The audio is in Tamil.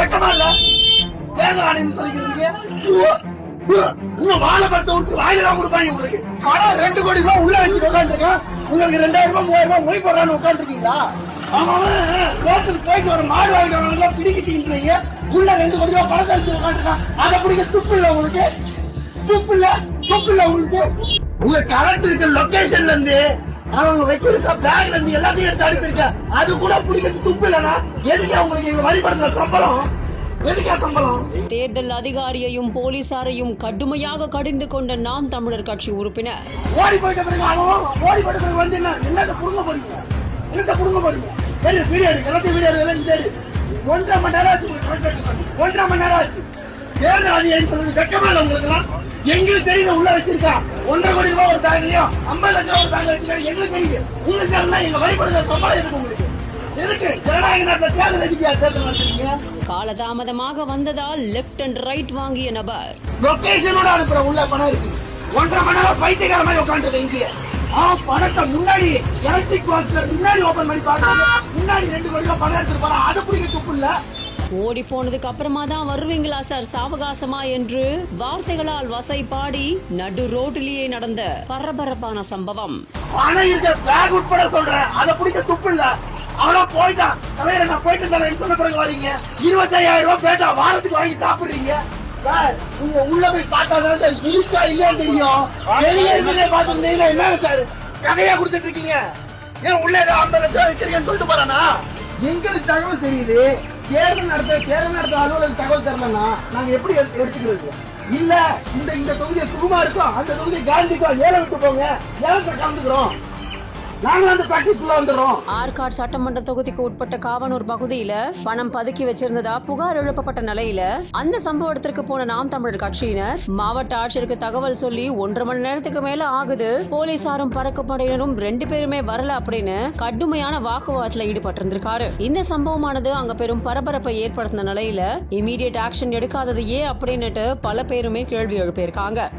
வெக்கமா இல்ல? தேர்தல் ஆணையம் சொல்லிக்கிறீங்க. இன்னும் வாழைப்பழத்தை உடிச்சு வாயில தான் கொடுப்பாங்க உங்களுக்கு. பணம் 2 கோடி ரூபாய் உள்ள வச்சு உட்காந்துருக்கேன். உங்களுக்கு 2000 ரூபாய் 3000 ரூபாய் மொய் போடுறான்னு உட்காந்துருக்கீங்களா? ரோட்டுக்கு போயிட்டு வர மாடு வாங்கிட்டு வரவங்க பிடிக்கிட்டீங்க. உள்ள 2 கோடி ரூபாய் பணத்தை வச்சு உட்காந்துருக்கான். அதை பிடிக்க துப்பு இல்ல உங்களுக்கு? துப்பு இல்ல உங்களுக்கு? உங்க கரெக்ட் இருக்க லொகேஷன்ல இருந்து அவங்க வச்சிருக்க பேக்ல இருந்து எல்லாத்தையும் எடுத்து அனுப்பிருக்க. அது கூட பிடிக்கிறது துப்பு இல்லனா எதுக்கு உங்களுக்கு எங்க வழிபடுற சம்பளம்? எதுக்கா சம்பளம்? தேர்தல் அதிகாரியையும் போலீசாரையும் கடுமையாக கடிந்து கொண்ட நாம் தமிழர் கட்சி உறுப்பினர் ஓடி போயிட்ட பிறகு ஓடி போயிட்ட பிறகு வந்து என்னத்தை புடுங்க போறீங்க? என்னத்தை புடுங்க போறீங்க? சரி வீடியோ எடுக்க எல்லாத்தையும் வீடியோ எல்லாம் சரி 1.5 மணி நேரம் ஆச்சு. 1.5 மணி நேரம் ஆச்சு. தேர்தல் அதிகாரி சொல்றது வெக்கமா இல்ல உங்களுக்கு எல்லாம்? எங்களுக்கு தெரியுது உள்ள வச்சிருக்கா 1.5 கோடி ரூபாய் ஒரு பேங்கையும் 50 லட்சம் ஒரு பேங்க் வச்சிருக்காங்க. எங்களுக்கு தெரியுது. உங்களுக்கு எல்லாம் எங்க வழிபடுற சம்பளம் இருக்கு உங்களுக்கு. எதுக்கு ஜனநாயக நாட்டில் தேர்தல் அடிக்கையா தேர்தல் நடத்துறீங்க? காலதாமதமாக வந்ததால் லெப்ட் அண்ட் ரைட் வாங்கிய நபர் லொகேஷனோட அனுப்புற உள்ள பணம் இருக்கு. 1.5 மணி நேரம் பைத்தியக்கார மாதிரி உட்காந்துருக்க இங்கே. பணத்தை முன்னாடி எலக்ட்ரிக் பாக்ஸ்ல முன்னாடி ஓபன் பண்ணி பாக்குறாங்க. முன்னாடி 2 கோடி ரூபாய் பணம் எடுத்துட்டு போறான். அதை பிடிக்க துப்பு இல்ல? ஓடி போனதுக்கு அப்புறமா தான் வருவீங்களா சார் சாவகாசமா என்று வார்த்தைகளால் வசை பாடி நடு ரோட்டிலேயே நடந்த பரபரப்பான சம்பவம். பணம் இருக்கிற பிளாக் உட்பட சொல்றேன். அதை பிடிக்க துப்பு இல்ல? அவனா போயிட்டான். தலைவர் நான் போயிட்டு தரேன் சொன்ன பிறகு வரீங்க. 25,000 ரூபாய் பேட்டா வாரத்துக்கு வாங்கி சாப்பிடுறீங்க. உங்க உள்ள போய் பார்த்தாதான் சார் இருக்கா இல்லையான்னு தெரியும். வெளியே பார்த்துருந்தீங்கன்னா என்ன சார் கதையா கொடுத்துட்டு இருக்கீங்க? ஏன் உள்ள ஏதோ 50 லட்சம் வச்சிருக்கேன்னு சொல்லிட்டு போறானா? எங்களுக்கு தகவல் தெரியுது. தேர்தல் நடத்த அலுவலக தகவல் தரலன்னா நாங்க எப்படி எடுத்துக்கிறது? இல்ல இந்த தொகுதியை சுகுமாருக்கும் அந்த தொகுதியை காந்திக்கும் ஏழை விட்டு போங்க. ஏழை கலந்துக்கிறோம். ஆற்காடு சட்டமன்ற தொகுதிக்கு உட்பட்ட காவனூர் பகுதியில பணம் பதுக்கி வச்சிருந்ததா புகார் எழுப்பப்பட்ட நிலையில அந்த சம்பவ இடத்திற்கு போன நாம் தமிழர் கட்சியினர் மாவட்ட ஆட்சியருக்கு தகவல் சொல்லி 1.5 மணி நேரத்துக்கு மேல ஆகுது, போலீசாரும் பறக்கப்படையினரும் 2 பேருமே வரல அப்படின்னு கடுமையான வாக்குவாதத்துல ஈடுபட்டிருந்திருக்காரு. இந்த சம்பவமானது அங்க பெரும் பரபரப்பை ஏற்படுத்தின நிலையில இமீடியட் ஆக்ஷன் எடுக்காதது ஏன் அப்படின்னுட்டு பல பேருமே கேள்வி எழுப்பியிருக்காங்க.